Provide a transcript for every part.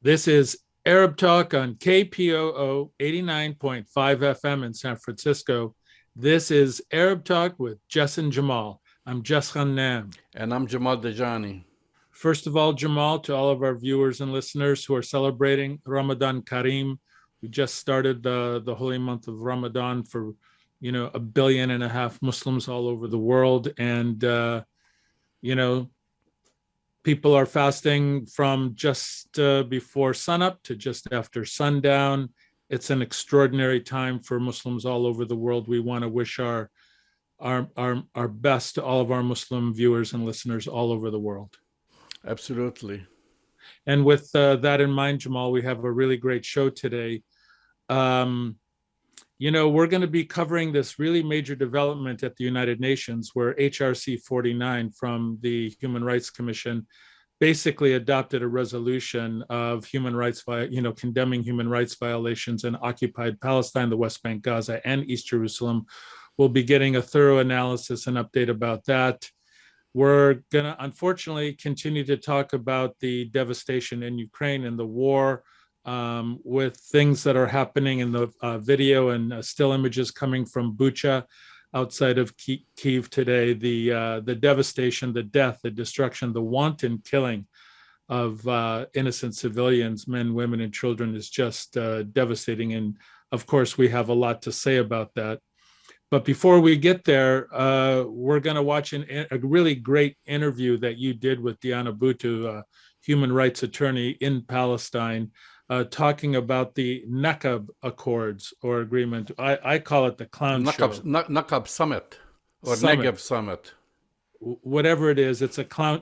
This is Arab Talk on KPOO 89.5 FM in San Francisco. This is Arab Talk with Jess Jamal. I'm Jess Jamal. And I'm Jamal Dajani. First of all, Jamal, to all of our viewers and listeners who are celebrating Ramadan Kareem. We just started the holy month of Ramadan for, 1.5 billion Muslims all over the world. And, people are fasting from just before sunup to just after sundown. It's an extraordinary time for Muslims all over the world. We want to wish our best to all of our Muslim viewers and listeners all over the world. Absolutely. And with that in mind, Jamal, we have a really great show today. We're going to be covering this really major development at the United Nations where HRC 49 from the Human Rights Commission basically adopted a resolution of human rights, condemning human rights violations in occupied Palestine, the West Bank, Gaza, and East Jerusalem. We'll be getting a thorough analysis and update about that. We're going to, unfortunately, continue to talk about the devastation in Ukraine and the war, with things that are happening in the video and still images coming from Bucha outside of Kyiv today, the devastation, the death, the destruction, the wanton killing of innocent civilians, men, women, and children is just devastating. And of course, we have a lot to say about that. But before we get there, we're going to watch a really great interview that you did with Diana Buttu, human rights attorney in Palestine, talking about the Naqab Accords or agreement. I call it the clown show. Naqab Summit or Negev Summit. Whatever it is, it's a clown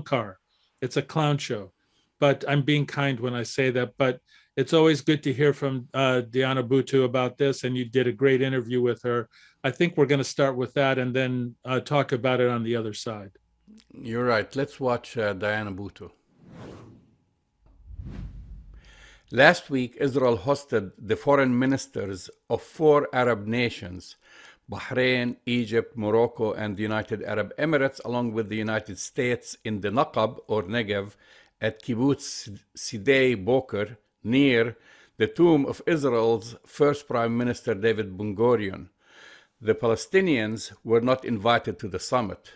car. It's a clown show. But I'm being kind when I say that. But it's always good to hear from Diana Buttu about this, and you did a great interview with her. I think we're going to start with that and then talk about it on the other side. You're right. Let's watch Diana Buttu. Last week, Israel hosted the foreign ministers of 4 Arab nations, Bahrain, Egypt, Morocco, and the United Arab Emirates, along with the United States in the Naqab or Negev at Kibbutz Sde Boker, near the tomb of Israel's first Prime Minister David Ben-Gurion. The Palestinians were not invited to the summit.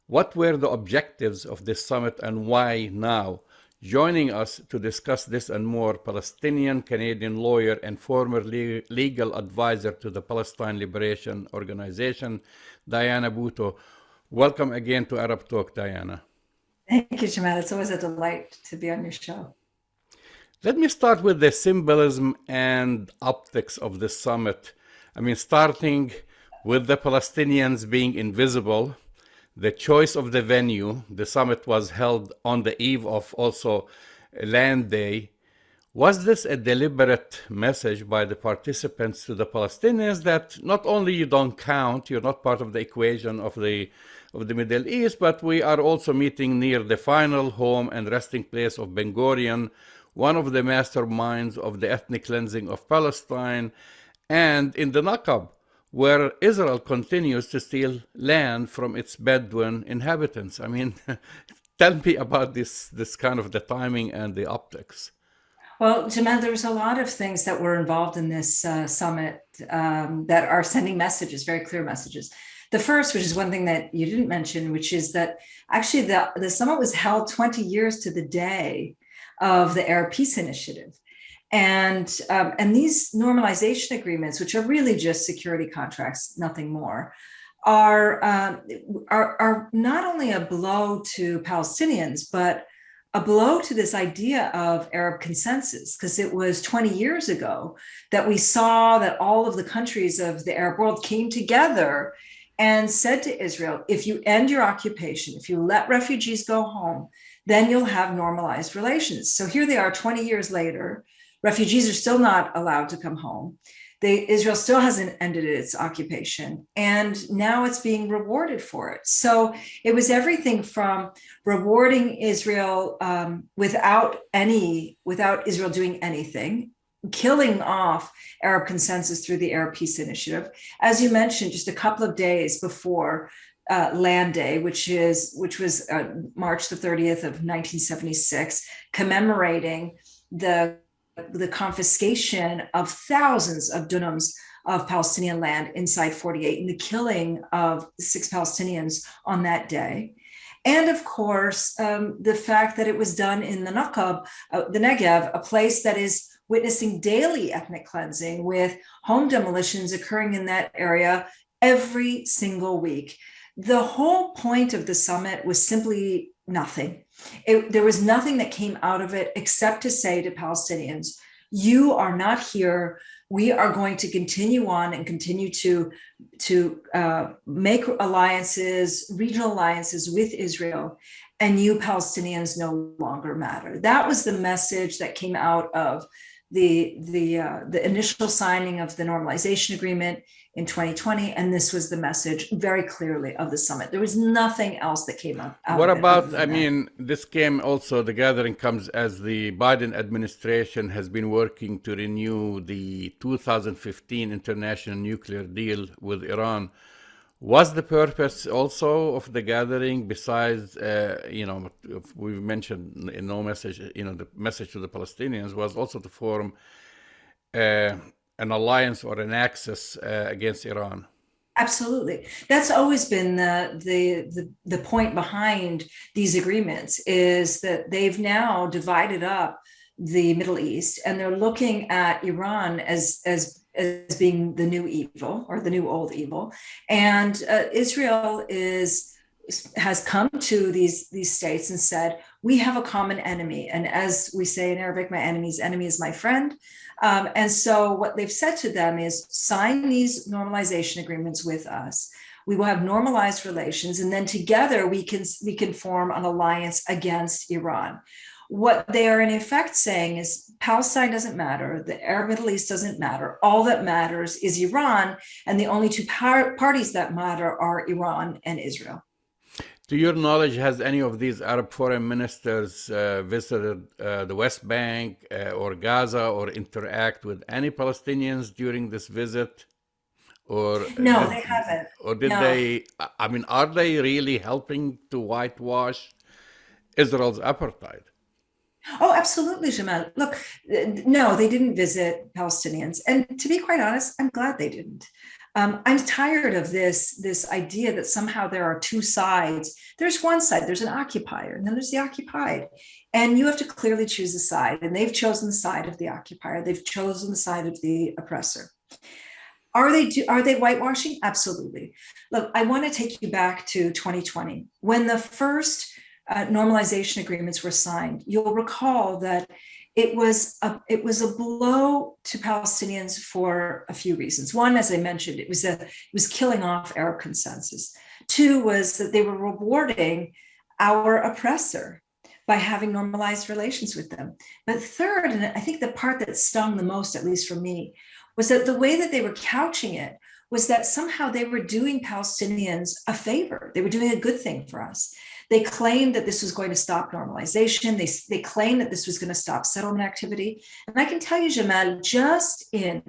What were the objectives of this summit and why now? Joining us to discuss this and more, Palestinian-Canadian lawyer and former legal advisor to the Palestine Liberation Organization, Diana Buttu. Welcome again to Arab Talk, Diana. Thank you, Jamal. It's always a delight to be on your show. Let me start with the symbolism and optics of this summit. Starting with the Palestinians being invisible, the choice of the venue. The summit was held on the eve of also Land Day. Was this a deliberate message by the participants to the Palestinians that not only you don't count, you're not part of the equation of the Middle East, but we are also meeting near the final home and resting place of Ben-Gurion, one of the masterminds of the ethnic cleansing of Palestine, and in the Naqab, where Israel continues to steal land from its Bedouin inhabitants. Tell me about this kind of the timing and the optics. Well, Jamal, there was a lot of things that were involved in this summit that are sending messages, very clear messages. The first, which is one thing that you didn't mention, which is that actually the summit was held 20 years to the day of the Arab Peace Initiative. And these normalization agreements, which are really just security contracts, nothing more, are not only a blow to Palestinians, but a blow to this idea of Arab consensus, because it was 20 years ago that we saw that all of the countries of the Arab world came together and said to Israel, if you end your occupation, if you let refugees go home, then you'll have normalized relations. So here they are 20 years later. Refugees are still not allowed to come home. Israel still hasn't ended its occupation, and now it's being rewarded for it. So it was everything from rewarding Israel without Israel doing anything, killing off Arab consensus through the Arab Peace Initiative. As you mentioned, just a couple of days before Land Day, which was March the 30th of 1976, commemorating the confiscation of thousands of dunams of Palestinian land inside 48 and the killing of 6 Palestinians on that day. And of course, the fact that it was done in the Naqab, the Negev, a place that is witnessing daily ethnic cleansing with home demolitions occurring in that area every single week. The whole point of the summit was simply nothing. There was nothing that came out of it except to say to Palestinians, you are not here. We are going to continue on and continue to make alliances, regional alliances with Israel, and you Palestinians no longer matter. That was the message that came out of the initial signing of the normalization agreement in 2020, and this was the message very clearly of the summit. There was nothing else that came out. What about, I mean, this came also, the gathering comes as the Biden administration has been working to renew the 2015 international nuclear deal with Iran. Was the purpose also of the gathering, besides, we mentioned in no message, the message to the Palestinians was also to form an alliance or an axis against Iran? Absolutely. That's always been the point behind these agreements, is that they've now divided up the Middle East, and they're looking at Iran as being the new evil or the new old evil. And Israel has come to these states and said, we have a common enemy. And as we say in Arabic, my enemy's enemy is my friend. And so what they've said to them is, sign these normalization agreements with us. We will have normalized relations, and then together we can form an alliance against Iran. What they are in effect saying is Palestine doesn't matter, the Arab Middle East doesn't matter. All that matters is Iran, and the only two parties that matter are Iran and Israel. To your knowledge, has any of these Arab foreign ministers visited the West Bank or Gaza or interact with any Palestinians during this visit? Or no, they haven't. Or did they, I mean, are they really helping to whitewash Israel's apartheid? Oh, absolutely, Jamal. Look, no, they didn't visit Palestinians. And to be quite honest, I'm glad they didn't. I'm tired of this idea that somehow there are two sides. There's one side, there's an occupier, and then there's the occupied. And you have to clearly choose a side. And they've chosen the side of the occupier. They've chosen the side of the oppressor. Are they whitewashing? Absolutely. Look, I want to take you back to 2020. When the first normalization agreements were signed, you'll recall that it was a blow to Palestinians for a few reasons. One, as I mentioned, it was killing off Arab consensus. Two was that they were rewarding our oppressor by having normalized relations with them. But third, and I think the part that stung the most, at least for me, was that the way that they were couching it was that somehow they were doing Palestinians a favor. They were doing a good thing for us. They claimed that this was going to stop normalization. They claimed that this was going to stop settlement activity. And I can tell you, Jamal, just in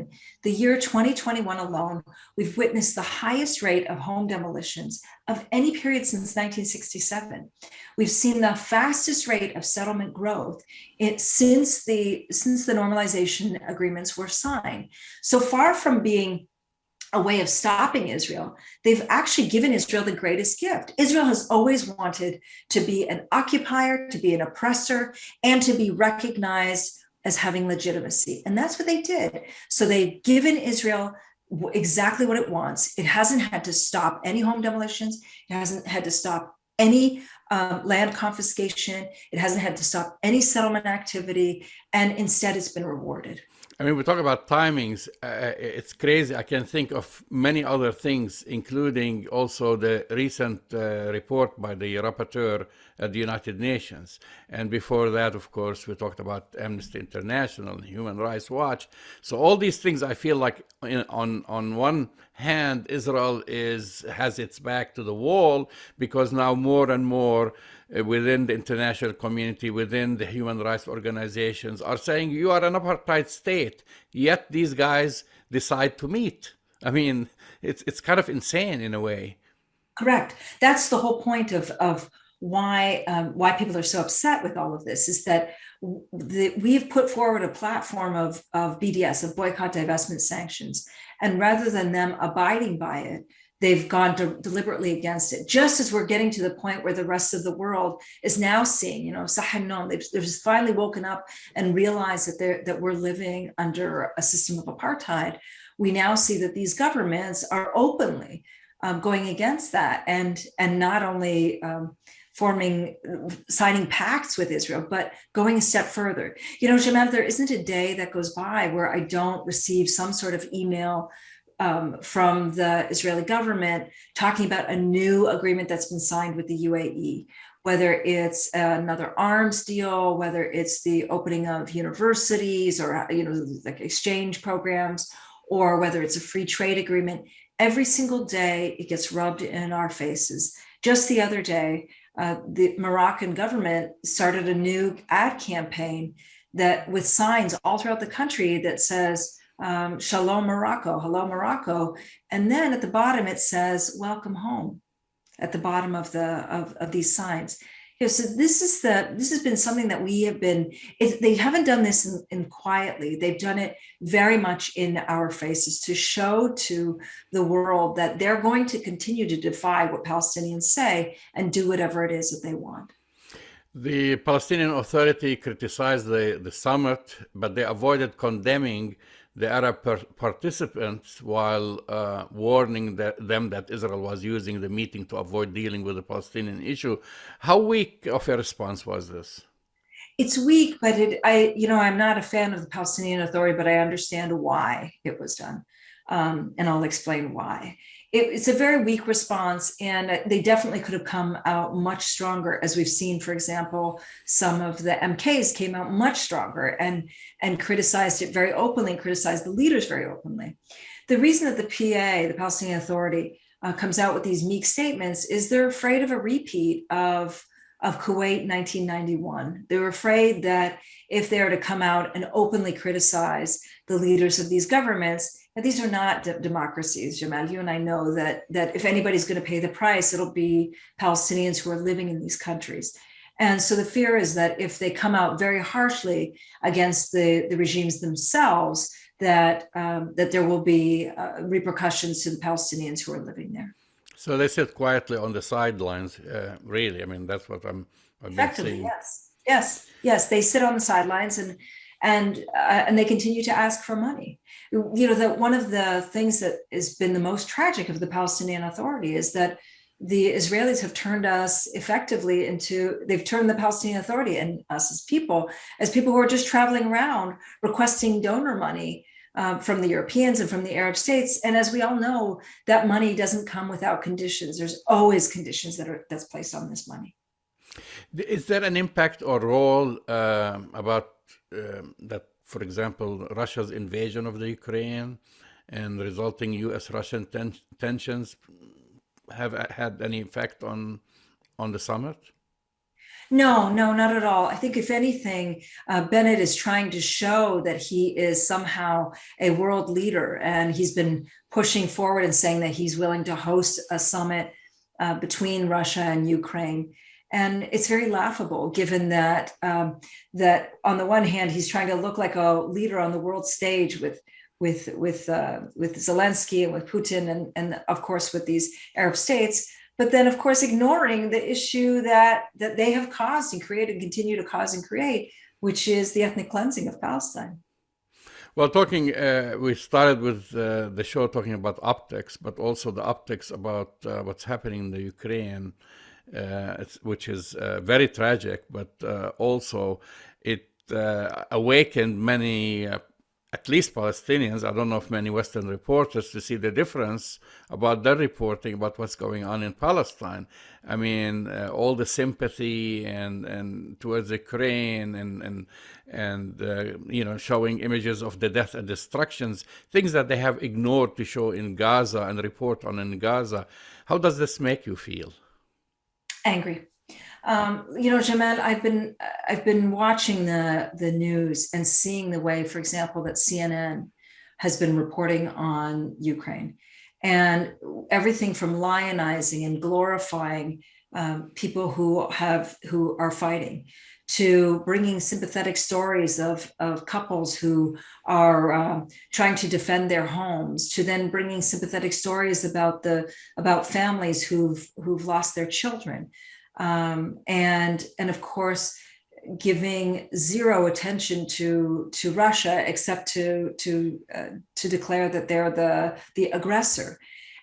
the year 2021 alone, we've witnessed the highest rate of home demolitions of any period since 1967. We've seen the fastest rate of settlement growth since the normalization agreements were signed. So far from being a way of stopping Israel, they've actually given Israel the greatest gift. Israel has always wanted to be an occupier, to be an oppressor, and to be recognized as having legitimacy. And that's what they did. So they've given Israel exactly what it wants. It hasn't had to stop any home demolitions. It hasn't had to stop any land confiscation. It hasn't had to stop any settlement activity. And instead, it's been rewarded. I mean, we talk about timings. It's crazy. I can think of many other things, including also the recent report by the rapporteur at the United Nations. And before that, of course, we talked about Amnesty International and Human Rights Watch. So all these things, I feel like on one hand, Israel has its back to the wall, because now more and more within the international community, within the human rights organizations, are saying you are an apartheid state, yet these guys decide to meet. I mean, it's kind of insane in a way. Correct. That's the whole point of why people are so upset with all of this is that we've put forward a platform of BDS, of boycott, divestment, sanctions, and rather than them abiding by it, they've gone deliberately against it. Just as we're getting to the point where the rest of the world is now seeing, they've just finally woken up and realized that we're living under a system of apartheid. We now see that these governments are openly going against that, and not only signing pacts with Israel, but going a step further. Jamal, there isn't a day that goes by where I don't receive some sort of email from the Israeli government talking about a new agreement that's been signed with the UAE, whether it's another arms deal, whether it's the opening of universities or like exchange programs, or whether it's a free trade agreement. Every single day it gets rubbed in our faces. Just the other day, the Moroccan government started a new ad campaign that with signs all throughout the country that says, Shalom Morocco, hello Morocco. And then at the bottom it says, welcome home, at the bottom of these signs. So this has been something that we have been, they haven't done this in quietly. They've done it very much in our faces to show to the world that they're going to continue to defy what Palestinians say and do whatever it is that they want. The Palestinian Authority criticized the summit, but they avoided condemning the Arab participants while warning them that Israel was using the meeting to avoid dealing with the Palestinian issue. How weak of a response was this? It's weak, but I'm not a fan of the Palestinian Authority, but I understand why it was done. And I'll explain why. It's a very weak response, and they definitely could have come out much stronger. As we've seen, for example, some of the MKs came out much stronger and criticized it very openly, and criticized the leaders very openly. The reason that the PA, the Palestinian Authority, comes out with these meek statements is they're afraid of a repeat of Kuwait 1991. They were afraid that if they were to come out and openly criticize the leaders of these governments, and these are not democracies, Jamal. You and I know that if anybody's going to pay the price, it'll be Palestinians who are living in these countries. And so the fear is that if they come out very harshly against the regimes themselves, that there will be repercussions to the Palestinians who are living there. So they sit quietly on the sidelines, really. I mean, that's what I've been seeing. Yes. They sit on the sidelines and they continue to ask for money. That one of the things that has been the most tragic of the Palestinian Authority is that the Israelis have turned us effectively they've turned the Palestinian Authority and us as people who are just traveling around requesting donor money from the Europeans and from the Arab states. And as we all know, that money doesn't come without conditions. There's always conditions that's placed on this money. Is there an impact or role about that, for example, Russia's invasion of the Ukraine and resulting U.S.-Russian tensions have had any effect on the summit? No, not at all. I think if anything, Bennett is trying to show that he is somehow a world leader, and he's been pushing forward and saying that he's willing to host a summit between Russia and Ukraine. And it's very laughable, given that that on the one hand he's trying to look like a leader on the world stage with Zelensky and with Putin and of course with these Arab states, but then of course ignoring the issue that they have caused and created and continue to cause and create, which is the ethnic cleansing of Palestine. Well, we started with the show talking about optics, but also the optics about what's happening in the Ukraine. Which is very tragic, but also it awakened many, at least Palestinians, I don't know if many Western reporters, to see the difference about their reporting about what's going on in Palestine. I mean, all the sympathy and towards Ukraine and showing images of the death and destructions, things that they have ignored to show in Gaza and report on in Gaza. How does this make you feel? Angry. Jamal, I've been watching the news and seeing the way, for example, that CNN has been reporting on Ukraine, and everything from lionizing and glorifying people who are fighting, to bringing sympathetic stories of couples who are trying to defend their homes, to then bringing sympathetic stories about families who've lost their children, and of course giving zero attention to Russia except to declare that they're the aggressor.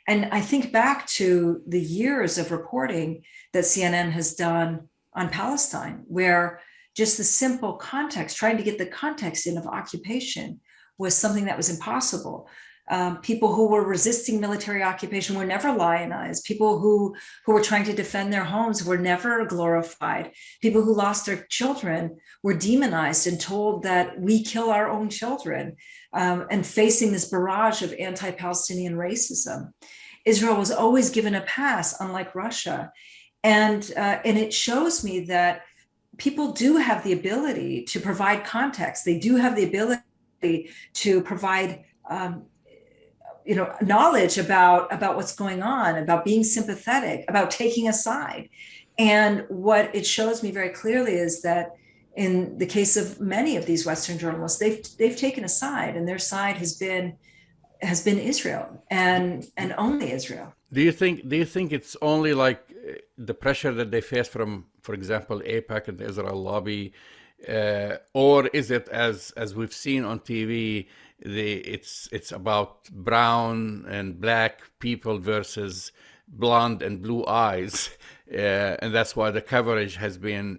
And I think back to the years of reporting that CNN has done on Palestine, where just the simple context, trying to get the context in of occupation, was something that was impossible. People who were resisting military occupation were never lionized. People who were trying to defend their homes were never glorified. People who lost their children were demonized and told that we kill our own children, and facing this barrage of anti-Palestinian racism. Israel was always given a pass, unlike Russia. And it shows me that people do have the ability to provide context. They do have the ability to provide knowledge about what's going on, about being sympathetic, about taking a side. And what it shows me very clearly is that in the case of many of these Western journalists, they've taken a side, and their side has been Israel and only Israel. Do you think it's only like the pressure that they face from, for example, AIPAC and the Israel lobby, or is it as we've seen on TV? It's about brown and black people versus blonde and blue eyes, and that's why the coverage has been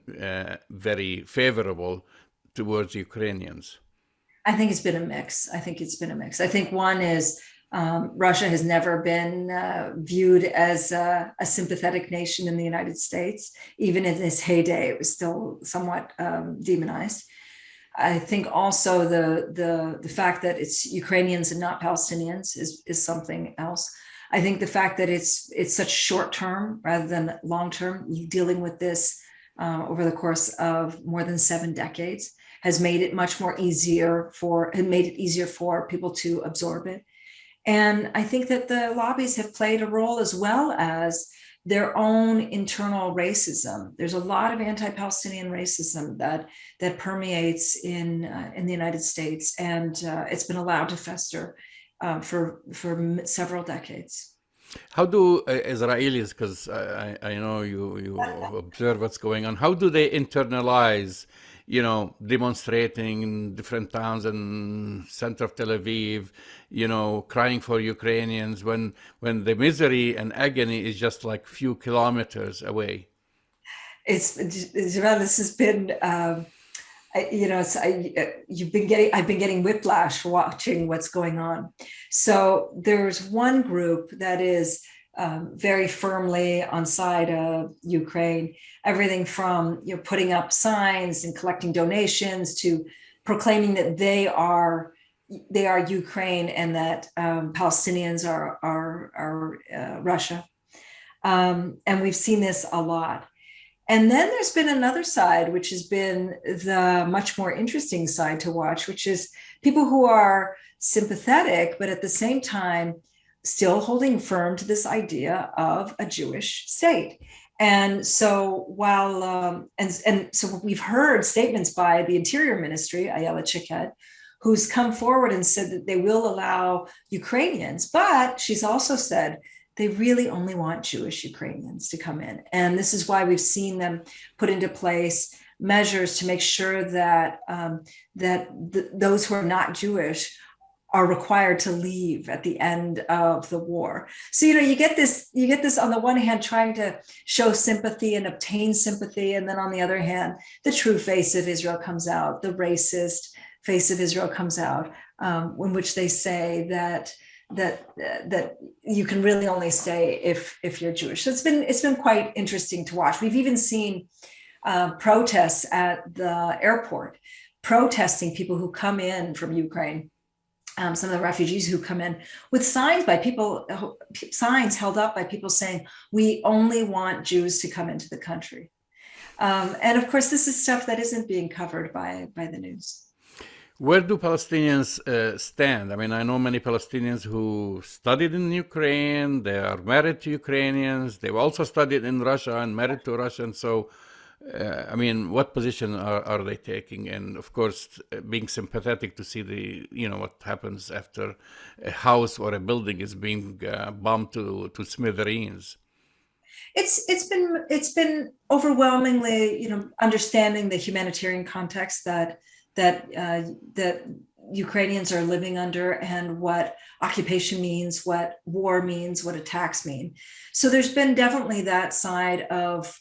very favorable towards Ukrainians. I think it's been a mix. I think one is Russia has never been viewed as a sympathetic nation in the United States. Even in its heyday, it was still somewhat demonized. I think also the fact that it's Ukrainians and not Palestinians is something else. I think the fact that it's such short term rather than long term, dealing with this over the course of more than 7 decades, has made it easier for people to absorb it. And I think that the lobbies have played a role, as well as their own internal racism. There's a lot of anti-Palestinian racism that permeates in the United States, and it's been allowed to fester for several decades. How do Israelis, because I know you observe what's going on, how do they internalize, demonstrating in different towns and center of Tel Aviv, crying for Ukrainians when the misery and agony is just like few kilometers away? This has been, I've been getting whiplash watching what's going on. So there's one group that is very firmly on side of Ukraine, everything from putting up signs and collecting donations to proclaiming that they are Ukraine and that Palestinians are Russia. And we've seen this a lot. And then there's been another side, which has been the much more interesting side to watch, which is people who are sympathetic, but at the same time, still holding firm to this idea of a Jewish state. And so so we've heard statements by the Interior Ministry, Ayelet Shaked, who's come forward and said that they will allow Ukrainians, but she's also said they really only want Jewish Ukrainians to come in. And this is why we've seen them put into place measures to make sure that those who are not Jewish are required to leave at the end of the war. So, you get this on the one hand, trying to show sympathy and obtain sympathy. And then on the other hand, the true face of Israel comes out, the racist face of Israel comes out, in which they say that you can really only stay if you're Jewish. So it's been quite interesting to watch. We've even seen protests at the airport, protesting people who come in from Ukraine. Some of the refugees who come in with signs held up by people saying, "We only want Jews to come into the country." And of course, this is stuff that isn't being covered by the news. Where do Palestinians stand? I mean, I know many Palestinians who studied in Ukraine. They are married to Ukrainians. They've also studied in Russia and married to Russians. So, I mean, what position are they taking? And of course, being sympathetic to see what happens after a house or a building is being bombed to smithereens. It's been overwhelmingly, understanding the humanitarian context that Ukrainians are living under, and what occupation means, what war means, what attacks mean. So there's been definitely that side of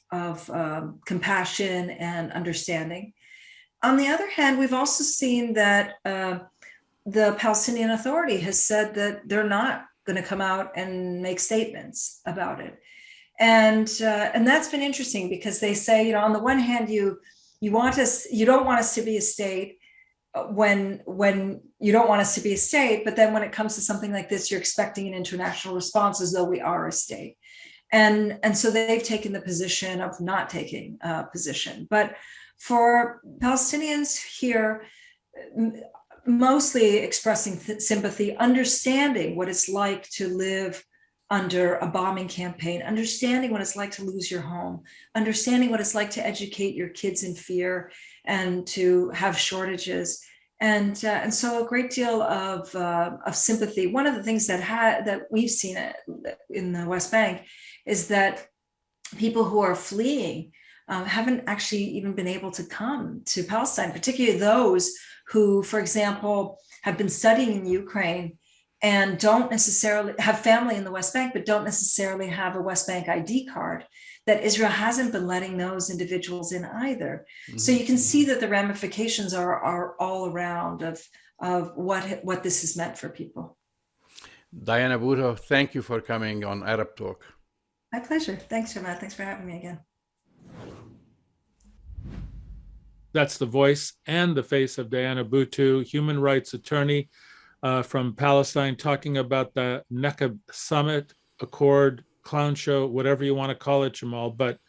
compassion and understanding. On the other hand, we've also seen that the Palestinian Authority has said that they're not going to come out and make statements about it. And that's been interesting, because they say, on the one hand, you don't want us to be a state when you don't want us to be a state, but then when it comes to something like this, you're expecting an international response as though we are a state. And so they've taken the position of not taking a position. But for Palestinians here, mostly expressing sympathy, understanding what it's like to live under a bombing campaign, understanding what it's like to lose your home, understanding what it's like to educate your kids in fear and to have shortages, and so a great deal of sympathy. One of the things that we've seen in the West Bank is that people who are fleeing haven't actually even been able to come to Palestine, particularly those who, for example, have been studying in Ukraine and don't necessarily have family in the West Bank, but don't necessarily have a West Bank ID card, that Israel hasn't been letting those individuals in either. Mm-hmm. So you can see that the ramifications are all around of what this has meant for people. Diana Buttu, thank you for coming on Arab Talk. My pleasure. Thanks, Jamal. Thanks for having me again. That's the voice and the face of Diana Buttu, human rights attorney from Palestine, talking about the Naqab summit, accord, clown show, whatever you want to call it, Jamal. But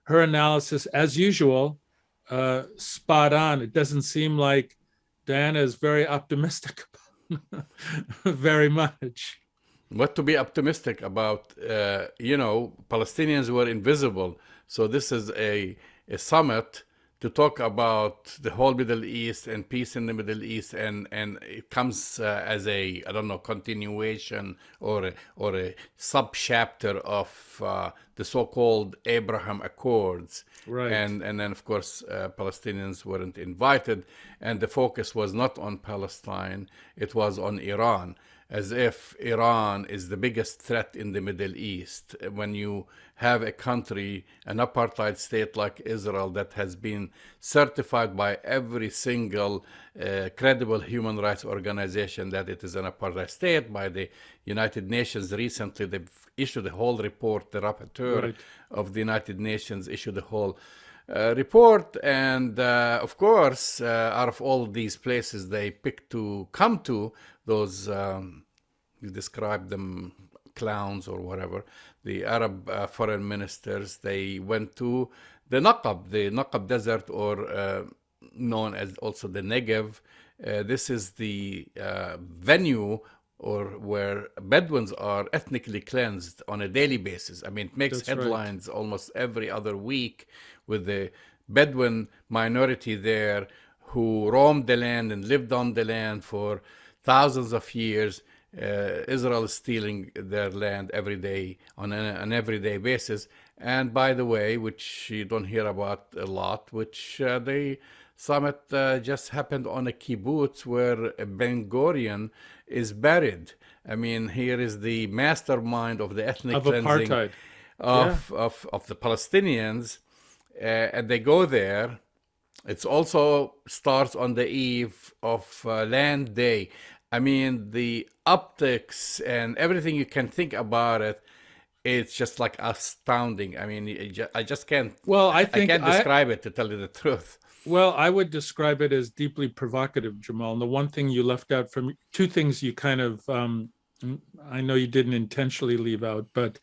her analysis, as usual, spot on. It doesn't seem like Diana is very optimistic about very much. What to be optimistic about? Palestinians were invisible. So this is a summit to talk about the whole Middle East and peace in the Middle East, and it comes as a, continuation or a sub-chapter of the so-called Abraham Accords. Right. And then, of course, Palestinians weren't invited, and the focus was not on Palestine, it was on Iran, as if Iran is the biggest threat in the Middle East. When you have a country, an apartheid state like Israel, that has been certified by every single credible human rights organization that it is an apartheid state, by the United Nations. Recently, they've issued a whole report. The rapporteur of the United Nations issued a whole report. And of course, out of all these places they picked to come to, those, you describe them clowns or whatever, the Arab foreign ministers, they went to the Naqab desert, or known as also the Negev. This is the venue or where Bedouins are ethnically cleansed on a daily basis. I mean, it makes headlines almost every other week, with the Bedouin minority there who roamed the land and lived on the land for thousands of years. Israel is stealing their land every day on an everyday basis. And by the way, which you don't hear about a lot, which the summit just happened on a kibbutz where Ben Gurion is buried. I mean, here is the mastermind of the ethnic cleansing apartheid. Of the Palestinians, and they go there. It also starts on the eve of Land Day. I mean, the optics and everything you can think about it, it's just like astounding. I mean, I just can't. Well, I can't describe it, to tell you the truth. Well, I would describe it as deeply provocative, Jamal. And the one thing you left out from, two things you kind of, I know you didn't intentionally leave out, but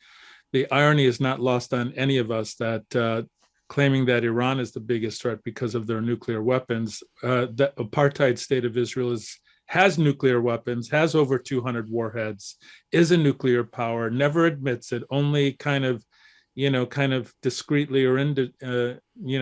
the irony is not lost on any of us that claiming that Iran is the biggest threat because of their nuclear weapons. The apartheid state of Israel has nuclear weapons, has over 200 warheads, is a nuclear power, never admits it, only kind of discreetly or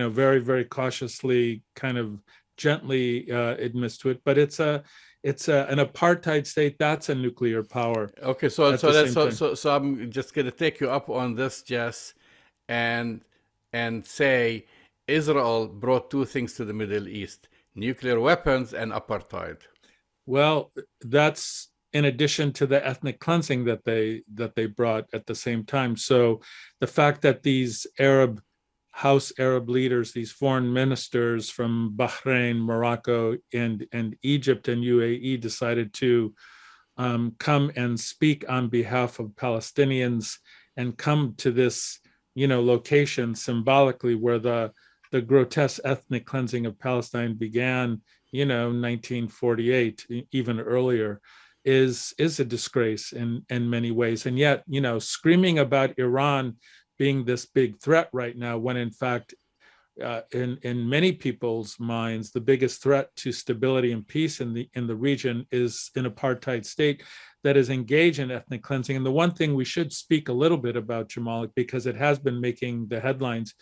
very, very cautiously, kind of gently admits to it. But it's an apartheid state. That's a nuclear power. Okay, so I'm just going to take you up on this, Jess, and say Israel brought two things to the Middle East: nuclear weapons and apartheid. Well, that's in addition to the ethnic cleansing that they brought at the same time. So the fact that these Arab leaders, these foreign ministers from Bahrain, Morocco, and Egypt and UAE decided to come and speak on behalf of Palestinians and come to this, location symbolically where the grotesque ethnic cleansing of Palestine began, 1948, even earlier, is a disgrace in many ways. And yet, screaming about Iran being this big threat right now, when in fact, in many people's minds, the biggest threat to stability and peace in the region is an apartheid state that is engaged in ethnic cleansing. And the one thing we should speak a little bit about, Jamal, because it has been making the headlines.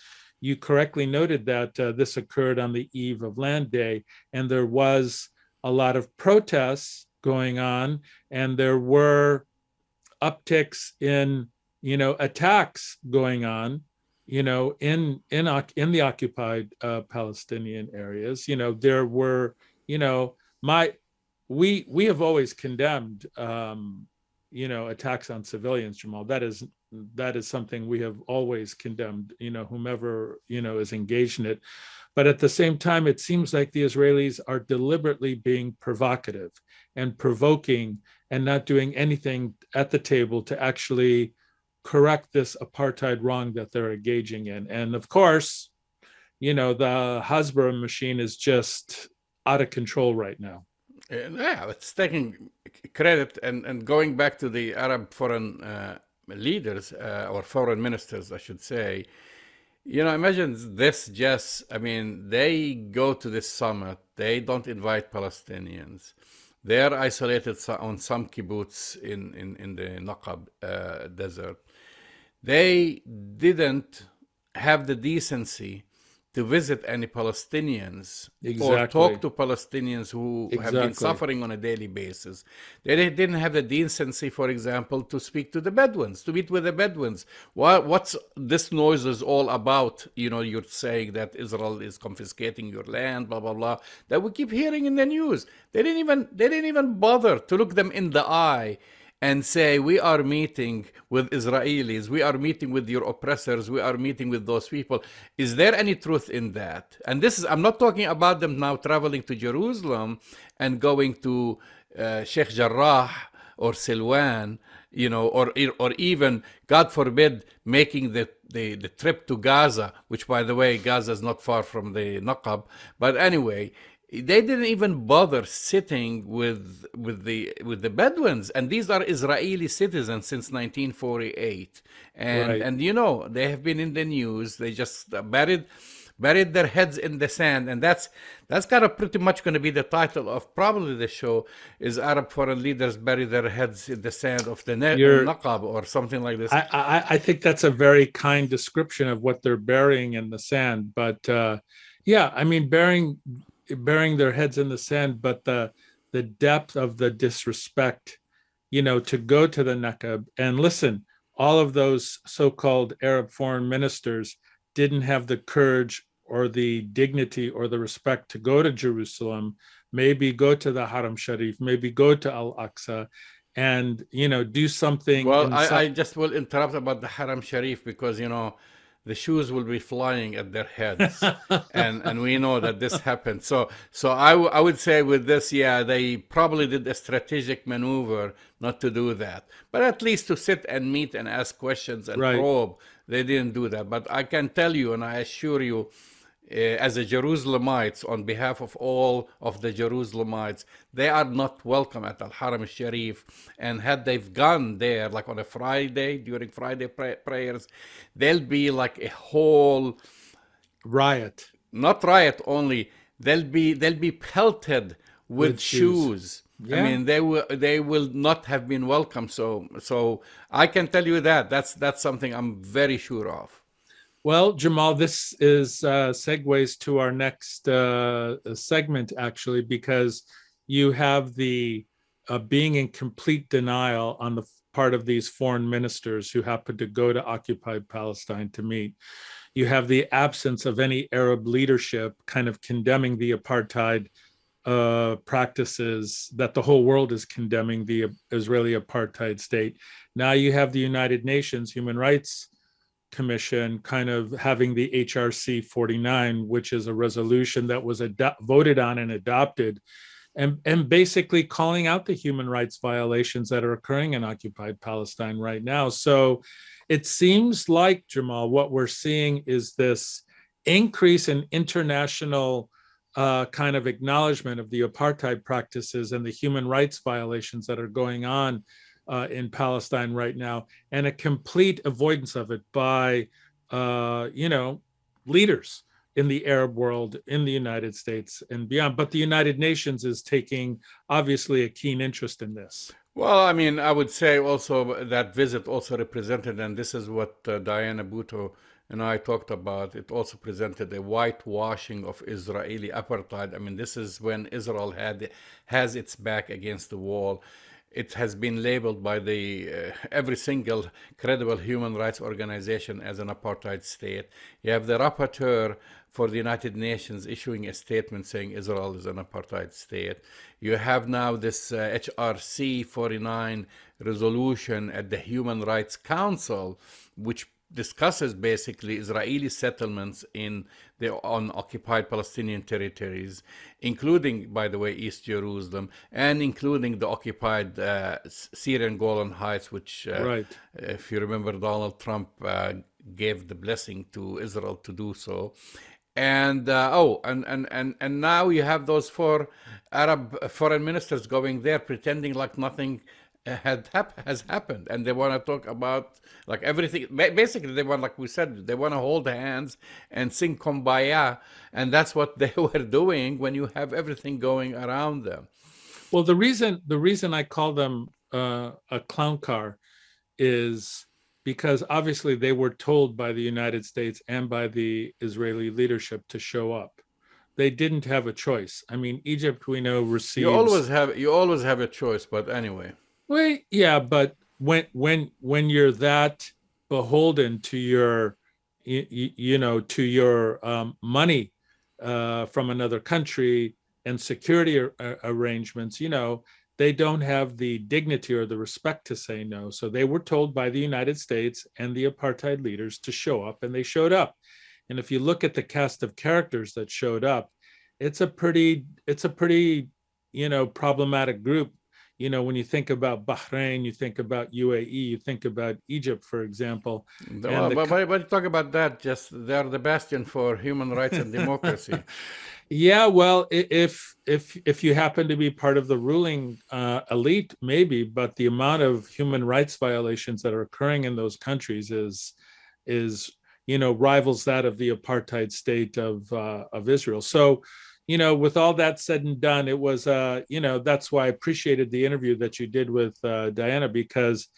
You correctly noted that this occurred on the eve of Land Day, and there was a lot of protests going on, and there were upticks in, attacks going on, in the occupied Palestinian areas. There were, we have always condemned, attacks on civilians, Jamal. That is something we have always condemned, whomever, is engaged in it. But at the same time, it seems like the Israelis are deliberately being provocative and provoking and not doing anything at the table to actually correct this apartheid wrong that they're engaging in. And of course, the Hasbara machine is just out of control right now. Yeah, it's taking credit and going back to the Arab foreign leaders or foreign ministers, I should say. Imagine this, Jess. I mean, they go to this summit. They don't invite Palestinians. They're isolated on some kibbutz in the Naqab desert. They didn't have the decency to visit any Palestinians or talk to Palestinians who have been suffering on a daily basis. They didn't have the decency, for example, to speak to the Bedouins, to meet with the Bedouins. What's this noise is all about? You're saying that Israel is confiscating your land, blah, blah, blah, that we keep hearing in the news. They didn't even bother to look them in the eye and say, we are meeting with Israelis, we are meeting with your oppressors, we are meeting with those people. Is there any truth in that? And I'm not talking about them now traveling to Jerusalem and going to Sheikh Jarrah or Silwan, or even, God forbid, making the trip to Gaza, which, by the way, Gaza is not far from the Naqab. But anyway, they didn't even bother sitting with the Bedouins, and these are Israeli citizens since 1948, and they have been in the news. They just buried their heads in the sand, and that's kind of pretty much going to be the title of probably the show: is Arab foreign leaders bury their heads in the sand of the Naqab or something like this. I think that's a very kind description of what they're burying in the sand, but yeah, I mean, burying their heads in the sand, but the depth of the disrespect, to go to the Naqab and listen. All of those so-called Arab foreign ministers didn't have the courage or the dignity or the respect to go to Jerusalem, maybe go to the Haram Sharif, maybe go to Al-Aqsa, and do something. Well, I just will interrupt about the Haram Sharif because the shoes will be flying at their heads, and we know that this happened. So I would say with this, yeah, they probably did a strategic maneuver not to do that, but at least to sit and meet and ask questions and probe. They didn't do that. But I can tell you, and I assure you, as a Jerusalemites, on behalf of all of the Jerusalemites, they are not welcome at Al-Haram Sharif. And had they've gone there, like on a Friday, during Friday prayers, there'll be like a whole riot. Not riot only. They'll be pelted with shoes. Yeah. I mean, they will not have been welcome. So I can tell you that's something I'm very sure of. Well, Jamal, this is segues to our next segment, actually, because you have the being in complete denial on the part of these foreign ministers who happen to go to occupied Palestine to meet. You have the absence of any Arab leadership kind of condemning the apartheid practices that the whole world is condemning the Israeli apartheid state. Now you have the United Nations Human Rights Commission kind of having the HRC 49, which is a resolution that was voted on and adopted, and basically calling out the human rights violations that are occurring in occupied Palestine right now. So it seems like, Jamal, what we're seeing is this increase in international kind of acknowledgement of the apartheid practices and the human rights violations that are going on in Palestine right now, and a complete avoidance of it by, leaders in the Arab world, in the United States and beyond. But the United Nations is taking, obviously, a keen interest in this. Well, I mean, I would say also that visit also represented, and this is what Diana Buttu and I talked about, it also presented a whitewashing of Israeli apartheid. I mean, this is when Israel has its back against the wall. It has been labeled by every single credible human rights organization as an apartheid state. You have the rapporteur for the United Nations issuing a statement saying Israel is an apartheid state. You have now this HRC 49 resolution at the Human Rights Council, which discusses basically Israeli settlements on occupied Palestinian territories, including, by the way, East Jerusalem, and including the occupied Syrian Golan Heights, which, if you remember, Donald Trump gave the blessing to Israel to do so. And and now you have those four Arab foreign ministers going there pretending like nothing has happened, and they want to talk about like everything. Basically, they want, like we said, they want to hold hands and sing Kumbaya, and that's what they were doing when you have everything going around them. Well, the reason I call them a clown car is because obviously they were told by the United States and by the Israeli leadership to show up. They didn't have a choice. I mean, Egypt, we know, receives. You always have a choice, but anyway. Well, yeah, but when you're that beholden to your, to your money from another country and security arrangements, they don't have the dignity or the respect to say no. So they were told by the United States and the apartheid leaders to show up, and they showed up. And if you look at the cast of characters that showed up, it's a pretty, problematic group. When you think about Bahrain, you think about UAE, you think about Egypt, for example. But talk about that. Just they're the bastion for human rights and democracy. Yeah, well, if you happen to be part of the ruling elite, maybe, but the amount of human rights violations that are occurring in those countries is rivals that of the apartheid state of Israel. So, with all that said and done, it was that's why I appreciated the interview that you did with Diana, because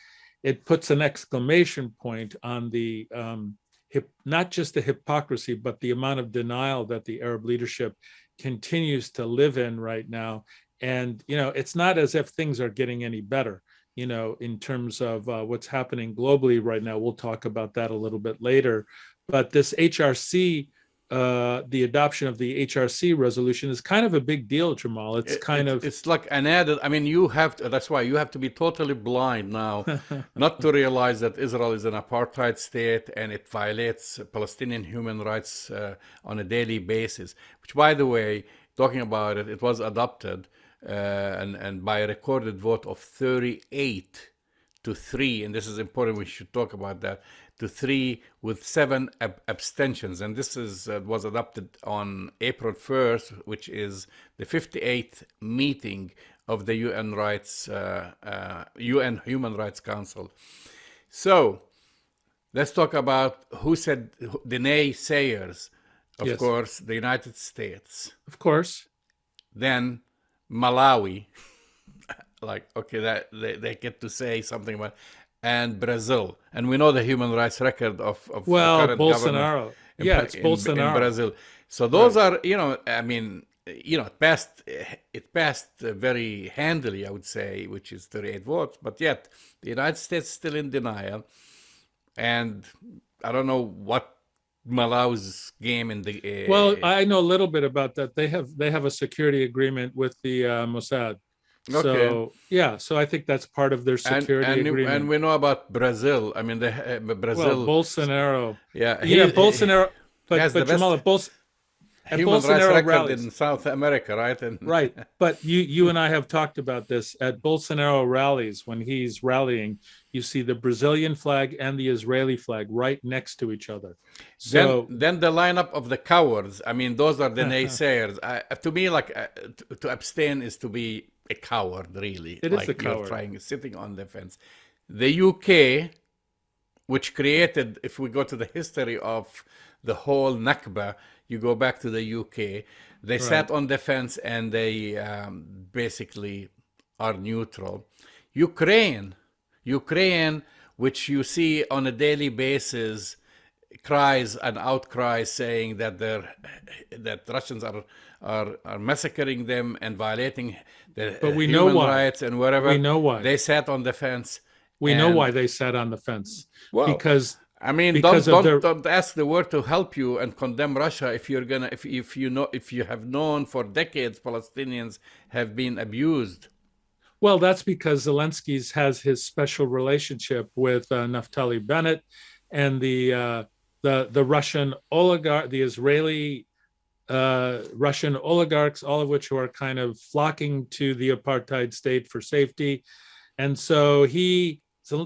it puts an exclamation point on the not just the hypocrisy, but the amount of denial that the Arab leadership continues to live in right now. And, it's not as if things are getting any better, in terms of what's happening globally right now. We'll talk about that a little bit later. But this HRC, the adoption of the HRC resolution is kind of a big deal, Jamal. It's like an added, I mean, that's why you have to be totally blind now not to realize that Israel is an apartheid state and it violates Palestinian human rights on a daily basis, which, by the way, talking about it, it was adopted and by a recorded vote of 38-3, and this is important, we should talk about that, to 3 with 7 abstentions. And this was adopted on April 1st, which is the 58th meeting of the UN Human Rights Council. So let's talk about who said the naysayers. of Yes. course, the United States, Of course. then Malawi, like, okay, that they get to say something about, and Brazil. And we know the human rights record of the Well, current government Bolsonaro. Yeah, it's in Bolsonaro. Brazil. So those Right. are, I mean, it passed very handily, I would say, which is 38 votes, but yet the United States is still in denial. And I don't know what Malawi's game in the... Well, I know a little bit about that. They have a security agreement with the Mossad. Okay. So yeah, so I think that's part of their security agreement. And we know about Brazil. I mean, Brazil. Well, Bolsonaro. Yeah, Bolsonaro. has But the best Jamal, human rights Bolsonaro record rallies. in South America, right? And Right. But you and I have talked about this at Bolsonaro rallies. When he's rallying, you see the Brazilian flag and the Israeli flag right next to each other. So then the lineup of the cowards. I mean, those are the naysayers. To me, like to abstain is to be a coward, really. It is like a coward. You're sitting on the fence. The UK, which created, if we go to the history of the whole Naqab, you go back to the UK, they sat on the fence and they basically are neutral. Ukraine, which you see on a daily basis, cries and outcries saying that Russians are massacring them and violating the human rights and whatever. We know why. They sat on the fence. We know why they sat on the fence. Well, because I mean, don't ask the world to help you and condemn Russia if you have known for decades Palestinians have been abused. Well, that's because Zelensky has his special relationship with Naftali Bennett and the Russian oligarch, the Israeli Russian oligarchs, all of which are kind of flocking to the apartheid state for safety. And so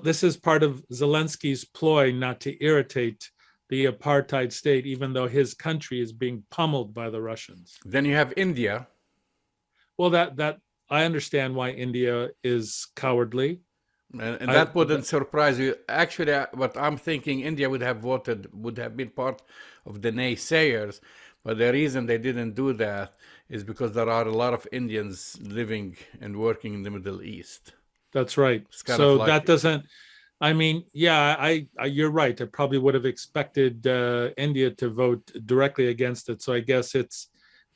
this is part of Zelensky's ploy not to irritate the apartheid state, even though his country is being pummeled by the Russians. Then you have India. Well, that I understand why India is cowardly. And that wouldn't surprise you. Actually, what I'm thinking, India would have been part of the naysayers. But the reason they didn't do that is because there are a lot of Indians living and working in the Middle East. That's right. So that doesn't, I mean, yeah, you're right. I probably would have expected India to vote directly against it. So I guess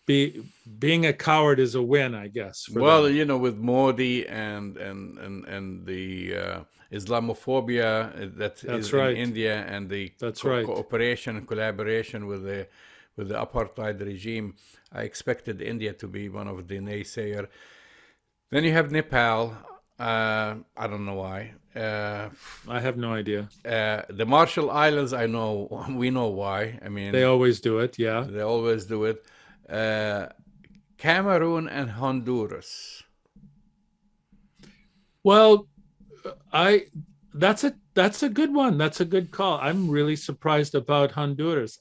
being a coward is a win, I guess. Well, them. With Modi and the Islamophobia that's right. in India and the cooperation and collaboration with the apartheid regime, I expected India to be one of the naysayer. Then you have Nepal. I don't know why. I have no idea. The Marshall Islands, we know why. I mean, they always do it. Yeah, they always do it. Cameroon and Honduras. Well, that's a good one. That's a good call. I'm really surprised about Honduras.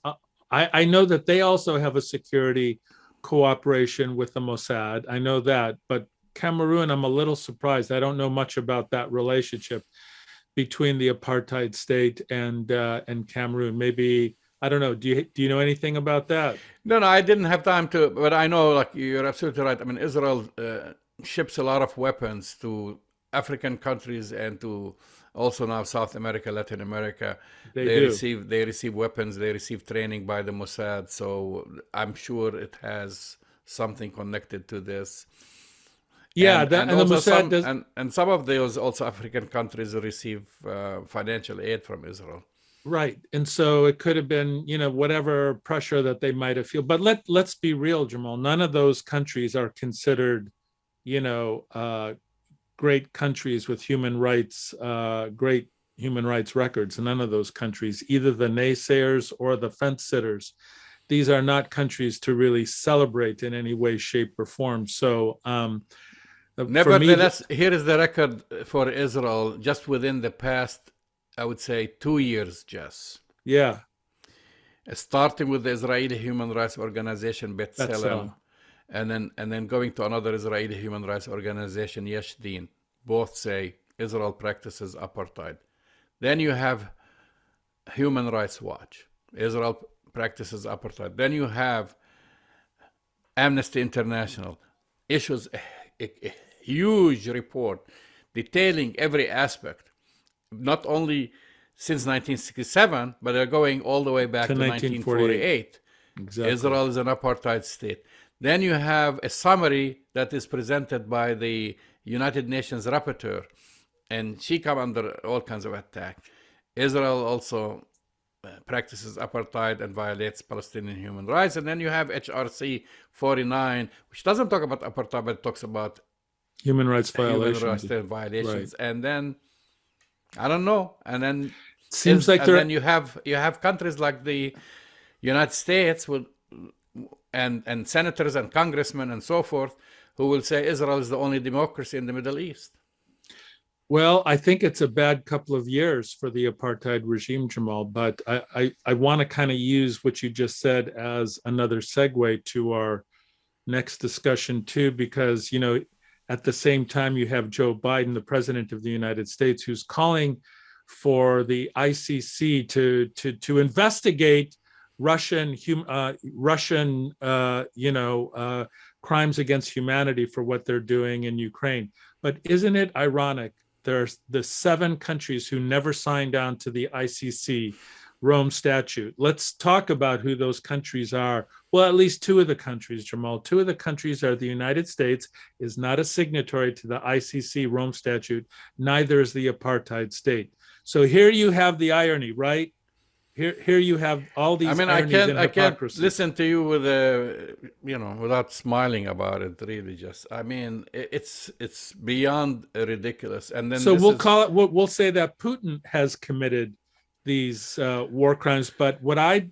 I know that they also have a security cooperation with the Mossad. I know that, but Cameroon, I'm a little surprised. I don't know much about that relationship between the apartheid state and Cameroon. Maybe, I don't know. Do you know anything about that? No, I didn't have time to, but I know, like, you're absolutely right. I mean, Israel ships a lot of weapons to African countries and to also now South America, Latin America. They receive weapons, they receive training by the Mossad. So I'm sure it has something connected to this. Yeah, and the Mossad does. And some of those also African countries receive financial aid from Israel. Right. And so it could have been, whatever pressure that they might have felt. But let's be real, Jamal. None of those countries are considered, great countries with great human rights records. None of those countries, either the naysayers or the fence sitters. These are not countries to really celebrate in any way, shape, or form. So, nevertheless, here is the record for Israel just within the past, I would say, 2 years, Jess. Yeah. Starting with the Israeli human rights organization, B'Tselem, and then going to another Israeli human rights organization, Yesh Din. Both say Israel practices apartheid. Then you have Human Rights Watch. Israel practices apartheid. Then you have Amnesty International issues a huge report detailing every aspect, not only since 1967, but they're going all the way back to 1948. Exactly. Israel is an apartheid state. Then you have a summary that is presented by the United Nations rapporteur, and she come under all kinds of attack. Israel also practices apartheid and violates Palestinian human rights. And then you have HRC 49, which doesn't talk about apartheid, but talks about human rights violations. Right. And then, I don't know. And then seems like then you have countries like the United States with and senators and congressmen and so forth who will say Israel is the only democracy in the Middle East. Well, I think it's a bad couple of years for the apartheid regime, Jamal, but I want to kind of use what you just said as another segue to our next discussion too, because, you know, at the same time you have Joe Biden, the president of the United States, who's calling for the ICC to investigate Russian crimes against humanity for what they're doing in Ukraine. But isn't it ironic? There's the 7 countries who never signed on to the ICC Rome Statute. Let's talk about who those countries are. Well, at least 2 of the countries, Jamal. 2 of the countries are the United States is not a signatory to the ICC Rome Statute. Neither is the apartheid state. So here you have the irony, right? Here you have all these. I can't listen to you with without smiling about it. Really, just it's beyond ridiculous. And then so we'll say that Putin has committed these war crimes. But what I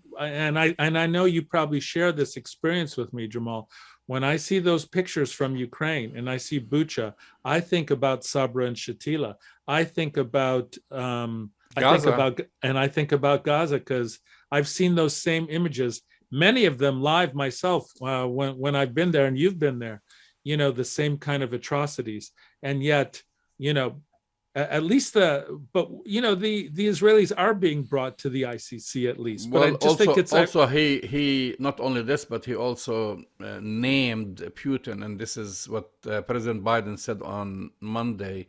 know you probably share this experience with me, Jamal. When I see those pictures from Ukraine and I see Bucha, I think about Sabra and Shatila. I think about. I think about Gaza because I've seen those same images, many of them live myself when I've been there and you've been there, you know, the same kind of atrocities. And yet, you know, at least the Israelis are being brought to the ICC at least. But well, I just think it's also he not only this, but he also named Putin, and this is what President Biden said on Monday,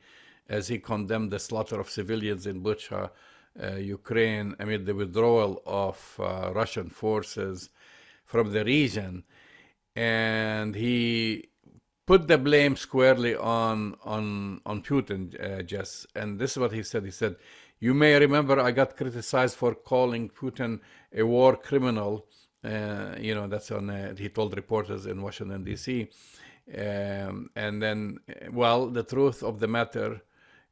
as he condemned the slaughter of civilians in Bucha, Ukraine, amid the withdrawal of Russian forces from the region. And he put the blame squarely on Putin, Jess. And this is what he said. He said, "You may remember I got criticized for calling Putin a war criminal." That's on, he told reporters in Washington, D.C. And then, well, the truth of the matter,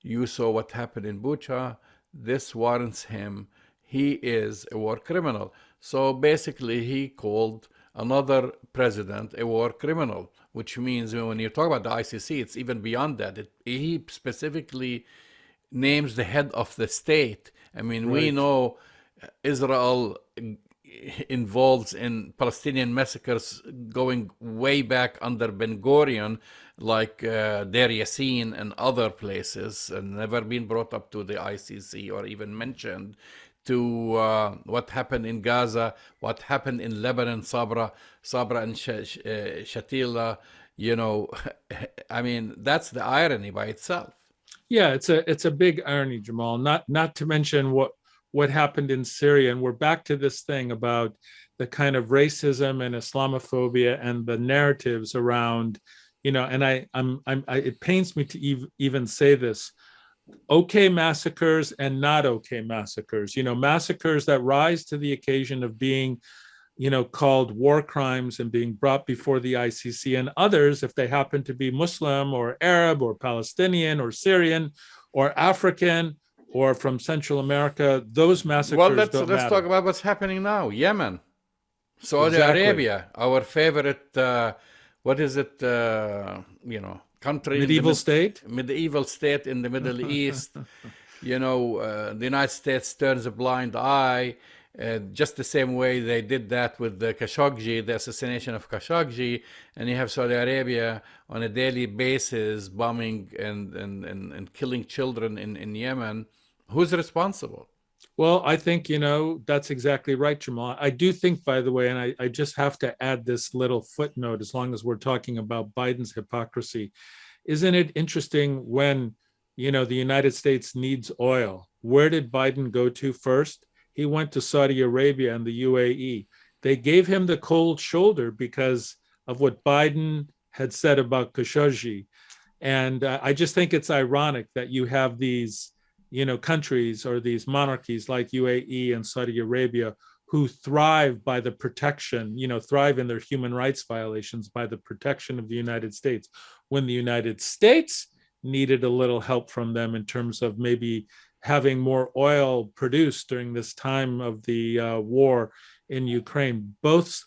you saw what happened in Bucha. This warrants him. He is a war criminal. So basically, he called another president a war criminal, which means when you talk about the ICC, it's even beyond that. He specifically names the head of the state. I mean, right. We know Israel involved in Palestinian massacres going way back under Ben Gurion, like Deir Yassin and other places, and never been brought up to the ICC or even mentioned, to what happened in Gaza, what happened in Lebanon, Sabra and Shatila. You know, I mean, that's the irony by itself. Yeah, it's a big irony, Jamal. Not to mention what happened in Syria, and we're back to this thing about the kind of racism and Islamophobia and the narratives around, you know. And it pains me to even say this: okay massacres and not okay massacres. You know, massacres that rise to the occasion of being, you know, called war crimes and being brought before the ICC, and others, if they happen to be Muslim or Arab or Palestinian or Syrian or African or from Central America, those massacres don't matter. Let's talk about what's happening now. Yemen, Saudi Arabia, our favorite, what is it, country. Medieval state in the Middle East. You know, the United States turns a blind eye, just the same way they did that with the Khashoggi, the assassination of Khashoggi, and you have Saudi Arabia on a daily basis bombing and killing children in Yemen. Who's responsible? Well, I think, that's exactly right, Jamal. I do think, by the way, and I just have to add this little footnote as long as we're talking about Biden's hypocrisy. Isn't it interesting when, the United States needs oil? Where did Biden go to first? He went to Saudi Arabia and the UAE. They gave him the cold shoulder because of what Biden had said about Khashoggi. And I just think it's ironic that you have these, countries or these monarchies like UAE and Saudi Arabia who thrive by the protection, thrive in their human rights violations by the protection of the United States, when the United States needed a little help from them in terms of maybe having more oil produced during this time of the war in Ukraine. Both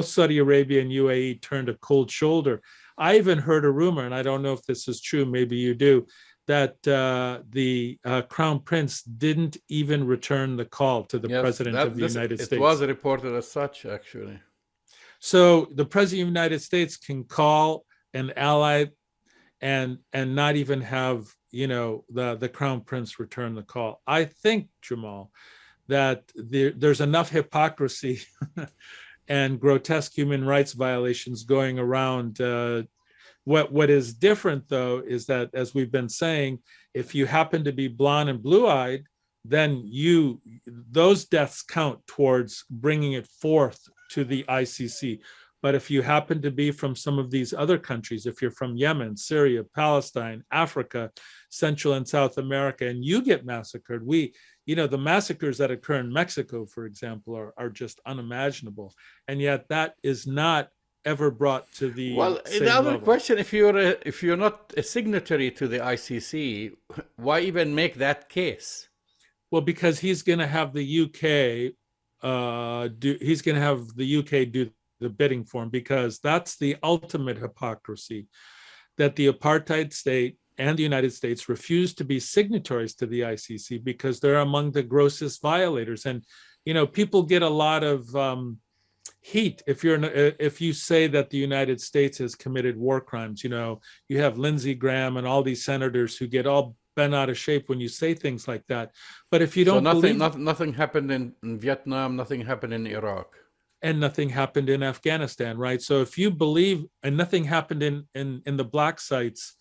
Saudi Arabia and UAE turned a cold shoulder. I even heard a rumor, and I don't know if this is true, maybe you do, that the Crown Prince didn't even return the call to the President of the United States. It was reported as such, actually. So the President of the United States can call an ally and not even have, the Crown Prince return the call. I think, Jamal, that there's enough hypocrisy and grotesque human rights violations going around. What is different, though, is that, as we've been saying, if you happen to be blonde and blue-eyed, then those deaths count towards bringing it forth to the ICC. But if you happen to be from some of these other countries, if you're from Yemen, Syria, Palestine, Africa, Central and South America, and you get massacred, the massacres that occur in Mexico, for example, are just unimaginable. And yet that is not ever brought to the same the other level. question, if you're not a signatory to the ICC, why even make that case? Well, because he's going to have the UK do the bidding for him, because that's the ultimate hypocrisy, that the apartheid state and the United States refuse to be signatories to the ICC because they're among the grossest violators. And people get a lot of heat if you say that the United States has committed war crimes. You have Lindsey Graham and all these senators who get all bent out of shape when you say things like that. But if you don't nothing happened in Vietnam, nothing happened in Iraq. And nothing happened in Afghanistan, right? So if you believe, and nothing happened in the black sites,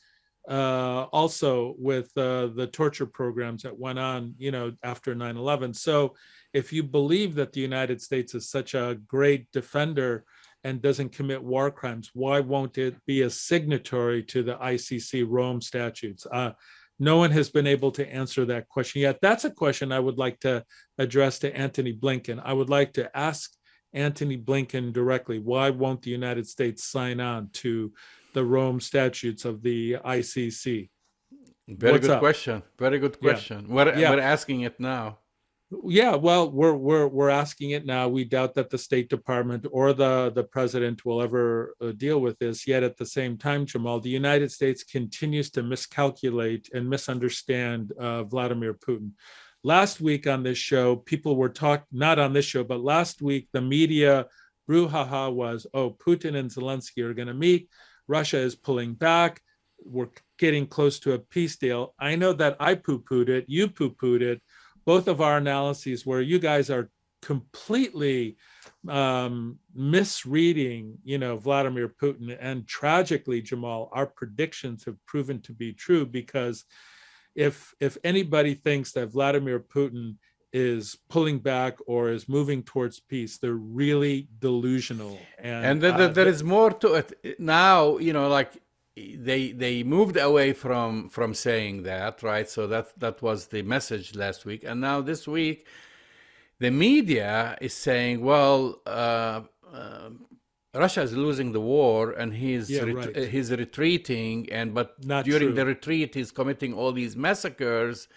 also with the torture programs that went on, after 9/11. So if you believe that the United States is such a great defender and doesn't commit war crimes, why won't it be a signatory to the ICC Rome statutes? No one has been able to answer that question yet. That's a question I would like to address to Antony Blinken. I would like to ask Antony Blinken directly, why won't the United States sign on to the Rome statutes of the ICC? Very good question. Very good question. Yeah. We're asking it now. Yeah, well, we're asking it now. We doubt that the State Department or the president will ever deal with this. Yet at the same time, Jamal, the United States continues to miscalculate and misunderstand Vladimir Putin. Last week on this show, people were not on this show, but last week, the media brouhaha was, Putin and Zelensky are going to meet. Russia is pulling back. We're getting close to a peace deal. I know that I poo-pooed it. You poo-pooed it. Both of our analyses where you guys are completely misreading, Vladimir Putin. And tragically, Jamal, our predictions have proven to be true, because if anybody thinks that Vladimir Putin is pulling back or is moving towards peace, they're really delusional. And there is more to it now. Like they moved away from saying that, right? So that was the message last week, and now this week, the media is saying, well, Russia is losing the war, and he's retreating, but during the retreat, he's committing all these massacres.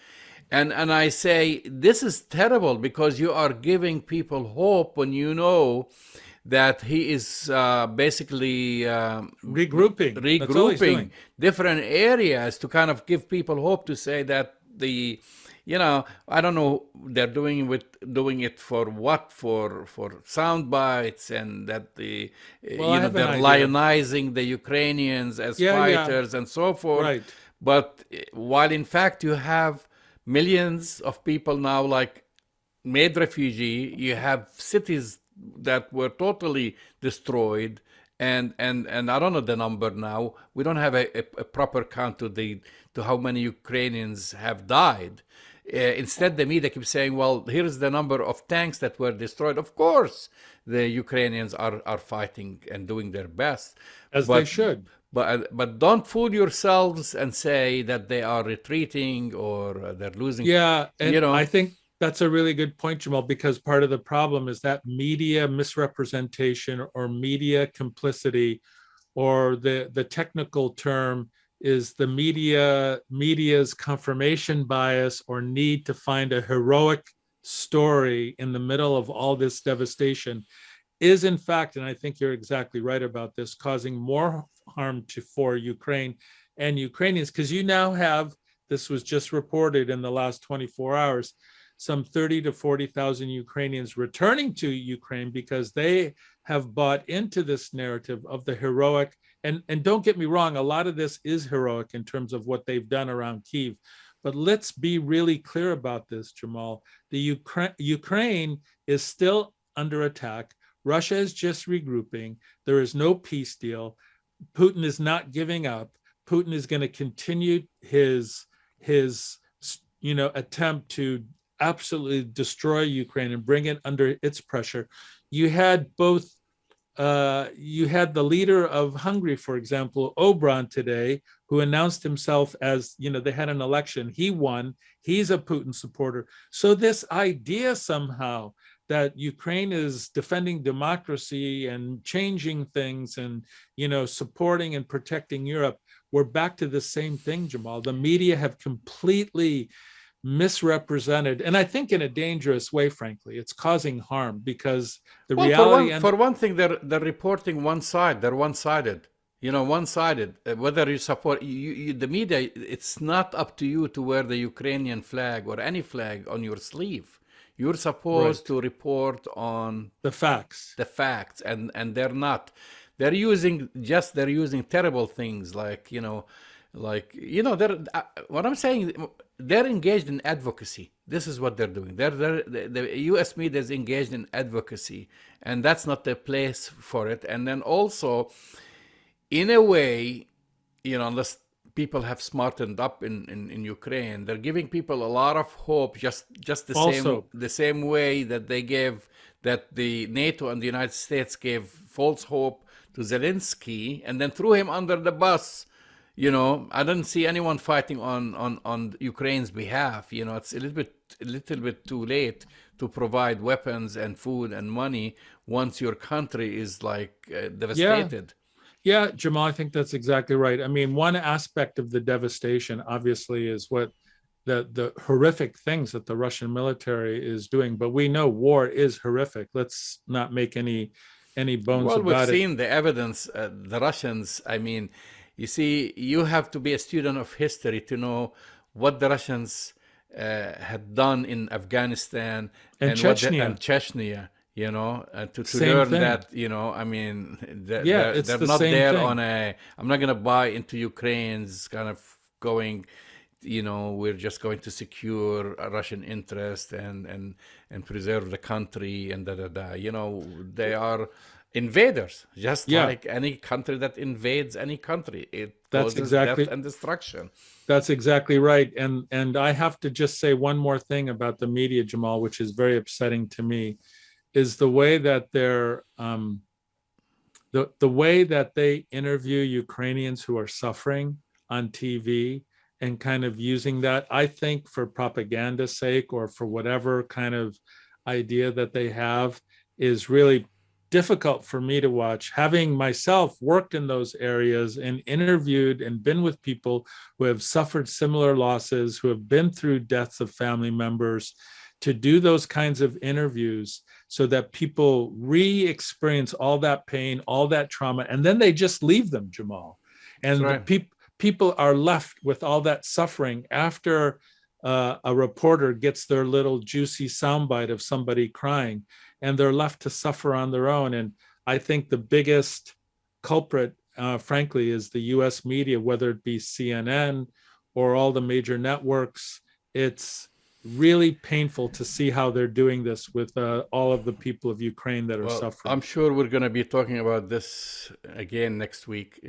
And I say, this is terrible, because you are giving people hope when you know that he is basically regrouping different areas to kind of give people hope, to say that I don't know, they're doing it for what, for sound bites, and that they're lionizing the Ukrainians as fighters and so forth. Right. But while in fact you have millions of people now, like made refugee. You have cities that were totally destroyed, and I don't know the number now. We don't have a proper count to how many Ukrainians have died. Instead, the media keeps saying, well, here's the number of tanks that were destroyed. Of course, the Ukrainians are fighting and doing their best. As they should. But don't fool yourselves and say that they are retreating or they're losing. Yeah, and I think that's a really good point, Jamal, because part of the problem is that media misrepresentation or media complicity, or the technical term is the media's confirmation bias or need to find a heroic story in the middle of all this devastation is in fact, and I think you're exactly right about this, causing more harm for Ukraine and Ukrainians, because you now have, this was just reported in the last 24 hours, some 30 to 40,000 Ukrainians returning to Ukraine because they have bought into this narrative of the heroic. And don't get me wrong, a lot of this is heroic in terms of what they've done around Kyiv. But let's be really clear about this, Jamal. The Ukraine is still under attack. Russia is just regrouping. There is no peace deal. Putin is not giving up. Putin is going to continue his attempt to absolutely destroy Ukraine and bring it under its pressure. You had the leader of Hungary, for example, Orbán today, who announced himself as, they had an election. He won. He's a Putin supporter. So this idea somehow that Ukraine is defending democracy and changing things and, supporting and protecting Europe, we're back to the same thing, Jamal. The media have completely misrepresented, and I think in a dangerous way, frankly. It's causing harm because the reality... For one thing, they're reporting one side. They're one-sided. One-sided. Whether you support... the media, it's not up to you to wear the Ukrainian flag or any flag on your sleeve. You're supposed to report on the facts. The facts, and they're not. They're using terrible things like what I'm saying. They're engaged in advocacy. This is what they're doing. The U.S. media is engaged in advocacy, and that's not the place for it. And then also, in a way, unless people have smartened up in Ukraine, they're giving people a lot of hope. Just the same way that that the NATO and the United States gave false hope to Zelensky and then threw him under the bus. I didn't see anyone fighting on Ukraine's behalf. It's a little bit too late to provide weapons and food and money once your country is devastated. Yeah, Jamal, I think that's exactly right. I mean, one aspect of the devastation, obviously, is what the horrific things that the Russian military is doing. But we know war is horrific. Let's not make any bones about it. Well, we've seen the evidence. The Russians, I mean, you see, you have to be a student of history to know what the Russians had done in Afghanistan and Chechnya. To learn thing. That, I mean, they're not there thing. I'm not going to buy into Ukraine's kind of going, we're just going to secure a Russian interest and preserve the country and they are invaders, just like any country that invades any country. It causes death and destruction. That's exactly right. And I have to just say one more thing about the media, Jamal, which is very upsetting to me, is the way that they're the way that they interview Ukrainians who are suffering on TV and kind of using that, I think, for propaganda's sake or for whatever kind of idea that they have, is really difficult for me to watch. Having myself worked in those areas and interviewed and been with people who have suffered similar losses, who have been through deaths of family members, to do those kinds of interviews so that people re-experience all that pain, all that trauma, and then they just leave them, Jamal. And people are left with all that suffering after a reporter gets their little juicy soundbite of somebody crying, and they're left to suffer on their own. And I think the biggest culprit, frankly, is the US media, whether it be CNN or all the major networks. really painful to see how they're doing this with all of the people of Ukraine that are suffering. I'm sure we're going to be talking about this again next week.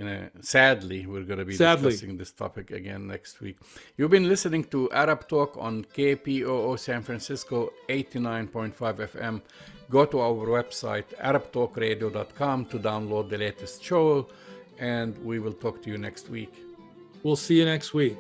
Sadly, we're going to be discussing this topic again next week. You've been listening to Arab Talk on KPOO San Francisco 89.5 FM. Go to our website, arabtalkradio.com, to download the latest show, and we will talk to you next week. We'll see you next week.